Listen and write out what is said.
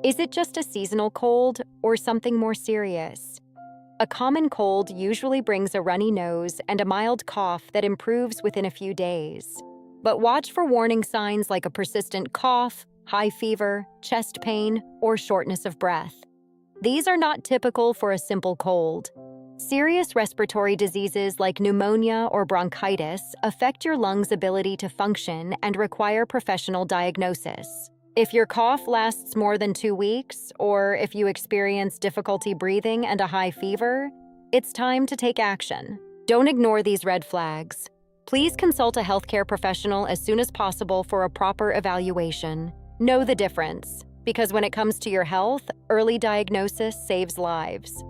Is it just a seasonal cold or something more serious? A common cold usually brings a runny nose and a mild cough that improves within a few days. But watch for warning signs like a persistent cough, high fever, chest pain, or shortness of breath. These are not typical for a simple cold. Serious respiratory diseases like pneumonia or bronchitis affect your lungs' ability to function and require professional diagnosis. If your cough lasts more than 2 weeks, or if you experience difficulty breathing and a high fever, it's time to take action. Don't ignore these red flags. Please consult a healthcare professional as soon as possible for a proper evaluation. Know the difference, because when it comes to your health, early diagnosis saves lives.